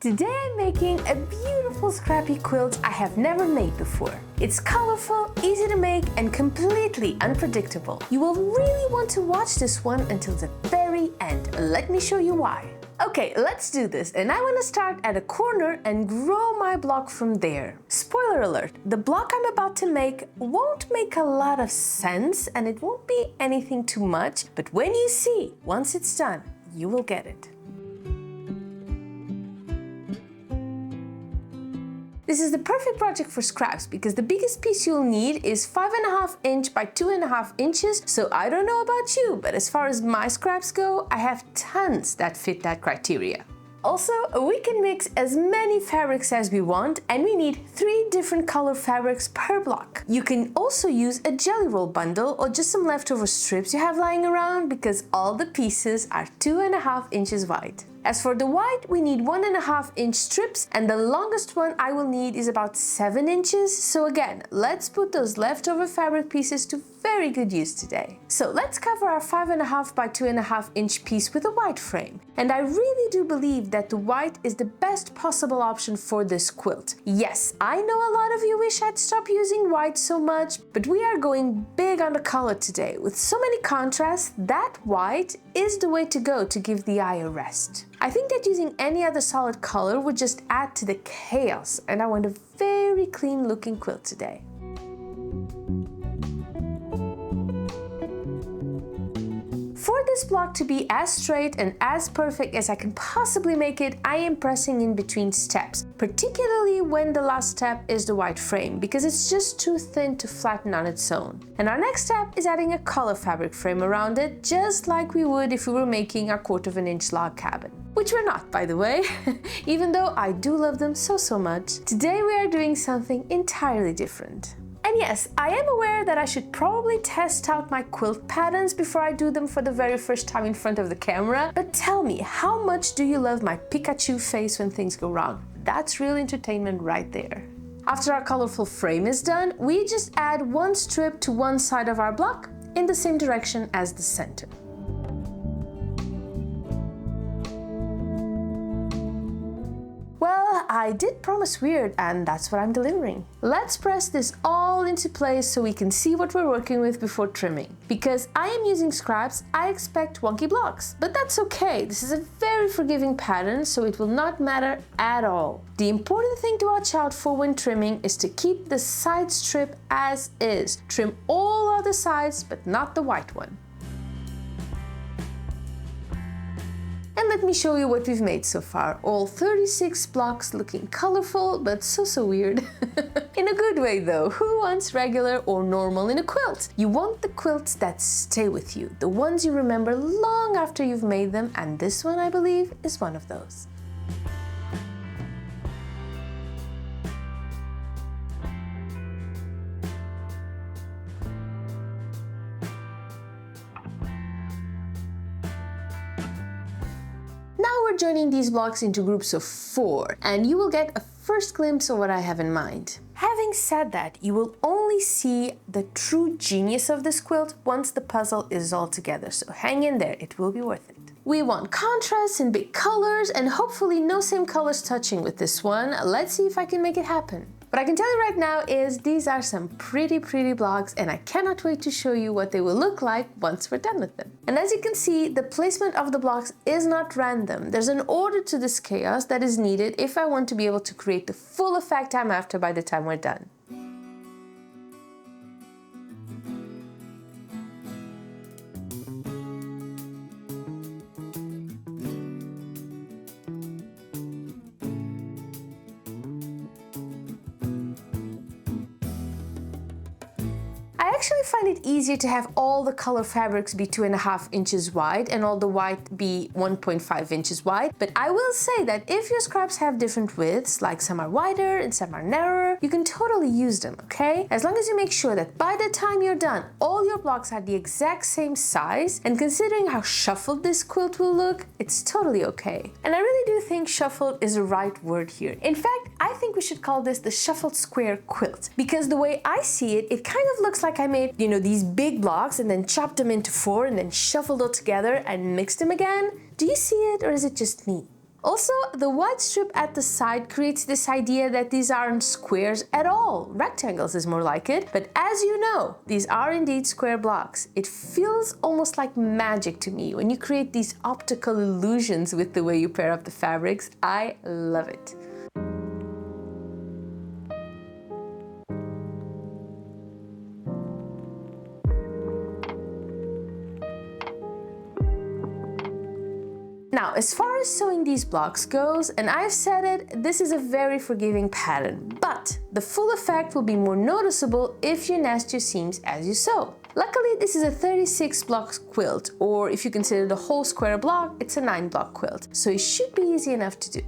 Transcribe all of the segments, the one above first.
Today I'm making a beautiful scrappy quilt I have never made before. It's colorful, easy to make, and completely unpredictable. You will really want to watch this one until the very end. Let me show you why. Okay, let's do this, and I want to start at a corner and grow my block from there. Spoiler alert, the block I'm about to make won't make a lot of sense and it won't be anything too much, but when you see, once it's done, you will get it. This is the perfect project for scraps because the biggest piece you'll need is 5.5 inch by 2.5 inches. So I don't know about you, but as far as my scraps go, I have tons that fit that criteria. Also, we can mix as many fabrics as we want, and we need 3 different color fabrics per block. You can also use a jelly roll bundle or just some leftover strips you have lying around because all the pieces are 2.5 inches wide. As for the white, we need 1.5 inch strips, and the longest one I will need is about 7 inches. So again, let's put those leftover fabric pieces to very good use today. So let's cover our 5.5 by 2.5 inch piece with a white frame. And I really do believe that the white is the best possible option for this quilt. Yes, I know a lot of you wish I'd stop using white so much, but we are going big on the color today. With so many contrasts, that white is the way to go to give the eye a rest. I think that using any other solid color would just add to the chaos, and I want a very clean looking quilt today. For this block to be as straight and as perfect as I can possibly make it, I am pressing in between steps, particularly when the last step is the white frame, because it's just too thin to flatten on its own. And our next step is adding a color fabric frame around it, just like we would if we were making our 1/4 inch log cabin. Which we're not, by the way, even though I do love them so much. Today we are doing something entirely different. And yes, I am aware that I should probably test out my quilt patterns before I do them for the very first time in front of the camera, but tell me, how much do you love my Pikachu face when things go wrong? That's real entertainment right there. After our colorful frame is done, we just add 1 strip to one side of our block in the same direction as the center. Well, I did promise weird, and that's what I'm delivering. Let's press this all into place so we can see what we're working with before trimming. Because I am using scraps, I expect wonky blocks, but that's okay. This is a very forgiving pattern, so it will not matter at all. The important thing to watch out for when trimming is to keep the side strip as is. Trim all other sides, but not the white one. And let me show you what we've made so far. All 36 blocks looking colorful, but so weird. In a good way though. Who wants regular or normal in a quilt? You want the quilts that stay with you, the ones you remember long after you've made them, and this one, I believe, is one of those. Now we're joining these blocks into groups of 4, and you will get a first glimpse of what I have in mind. Having said that, you will only see the true genius of this quilt once the puzzle is all together, so hang in there, it will be worth it. We want contrasts and big colors, and hopefully no same colors touching with this one. Let's see if I can make it happen. What I can tell you right now is these are some pretty blocks, and I cannot wait to show you what they will look like once we're done with them. And as you can see, the placement of the blocks is not random. There's an order to this chaos that is needed if I want to be able to create the full effect I'm after by the time we're done. I actually find it easier to have all the color fabrics be 2.5 inches wide and all the white be 1.5 inches wide, but I will say that if your scraps have different widths, like some are wider and some are narrower, you can totally use them, okay? As long as you make sure that by the time you're done, all your blocks are the exact same size, and considering how shuffled this quilt will look, it's totally okay. And I really do think shuffled is the right word here. In fact, I think we should call this the shuffled square quilt, because the way I see it, it kind of looks like I made, these big blocks and then chopped them into 4 and then shuffled it together and mixed them again. Do you see it, or is it just me? Also, the white strip at the side creates this idea that these aren't squares at all. Rectangles is more like it, but as you know, these are indeed square blocks. It feels almost like magic to me when you create these optical illusions with the way you pair up the fabrics. I love it. Now, as far as sewing these blocks goes, and I've said it, this is a very forgiving pattern, but the full effect will be more noticeable if you nest your seams as you sew. Luckily, this is a 36 block quilt, or if you consider the whole square block, it's a 9 block quilt, so it should be easy enough to do.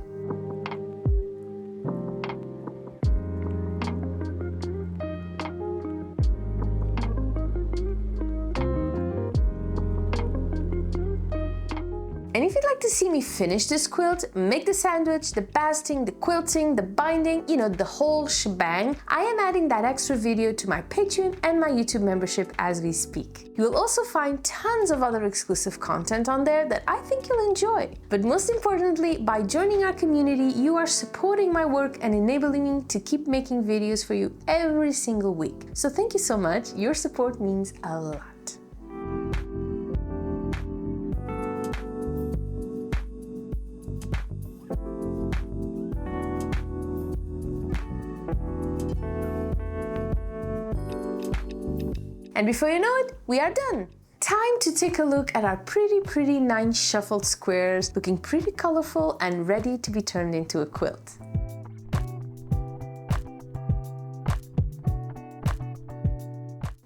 And if you'd like to see me finish this quilt, make the sandwich, the basting, the quilting, the binding, you know, the whole shebang, I am adding that extra video to my Patreon and my YouTube membership as we speak. You will also find tons of other exclusive content on there that I think you'll enjoy. But most importantly, by joining our community, you are supporting my work and enabling me to keep making videos for you every single week. So thank you so much. Your support means a lot. And before you know it, we are done. Time to take a look at our pretty 9 shuffled squares, looking pretty colorful and ready to be turned into a quilt.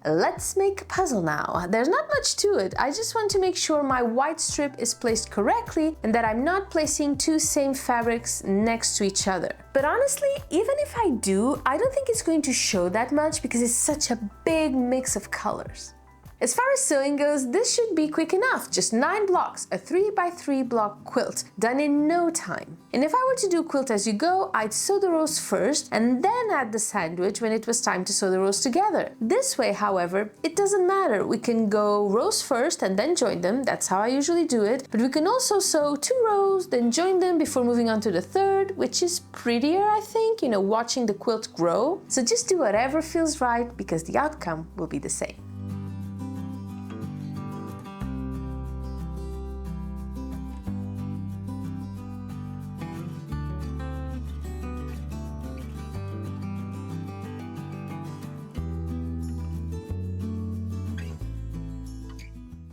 Let's make a puzzle now. There's not much to it. I just want to make sure my white strip is placed correctly and that I'm not placing 2 same fabrics next to each other. But honestly, even if I do, I don't think it's going to show that much because it's such a big mix of colors. As far as sewing goes, this should be quick enough. Just 9 blocks, a 3x3 block quilt, done in no time. And if I were to do quilt as you go, I'd sew the rows first and then add the sandwich when it was time to sew the rows together. This way, however, it doesn't matter. We can go rows first and then join them. That's how I usually do it. But we can also sew 2 rows, then join them before moving on to the third, which is prettier, I think, you know, watching the quilt grow. So just do whatever feels right because the outcome will be the same.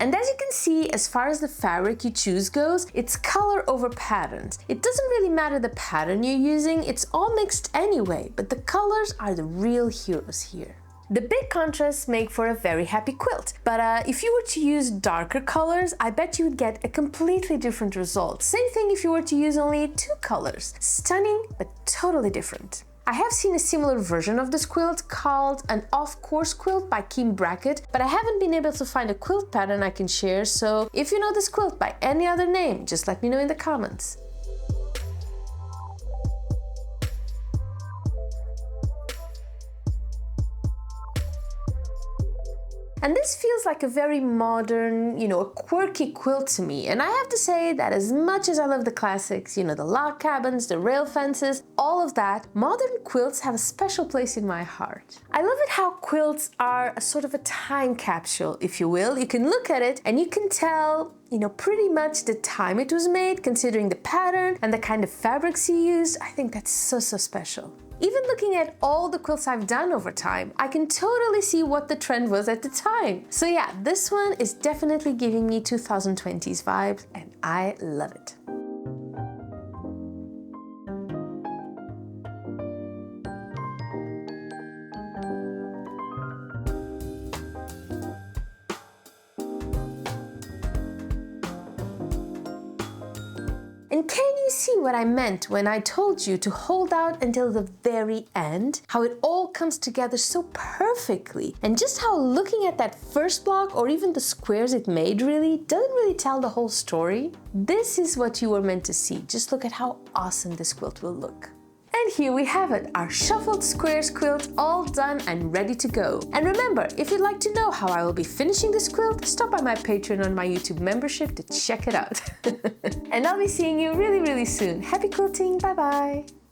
And as you can see, as far as the fabric you choose goes, it's color over patterns. It doesn't really matter the pattern you're using, it's all mixed anyway, but the colors are the real heroes here. The big contrasts make for a very happy quilt, but if you were to use darker colors, I bet you would get a completely different result. Same thing if you were to use only 2 colors. Stunning, but totally different. I have seen a similar version of this quilt called an off-course quilt by Keem Brackett, but I haven't been able to find a quilt pattern I can share, so if you know this quilt by any other name, just let me know in the comments. And this feels like a very modern, you know, a quirky quilt to me. And I have to say that as much as I love the classics, you know, the log cabins, the rail fences, all of that, modern quilts have a special place in my heart. I love it how quilts are a sort of a time capsule, if you will. You can look at it and you can tell, you know, pretty much the time it was made, considering the pattern and the kind of fabrics you used. I think that's so special. Even looking at all the quilts I've done over time, I can totally see what the trend was at the time. So yeah, this one is definitely giving me 2020s vibes and I love it. And can you see what I meant when I told you to hold out until the very end? How it all comes together so perfectly. And just how looking at that first block or even the squares it made really doesn't really tell the whole story. This is what you were meant to see. Just look at how awesome this quilt will look. And here we have it, our shuffled squares quilt all done and ready to go. And remember, if you'd like to know how I will be finishing this quilt, stop by my Patreon on my YouTube membership to check it out. And I'll be seeing you really, really soon. Happy quilting, bye bye!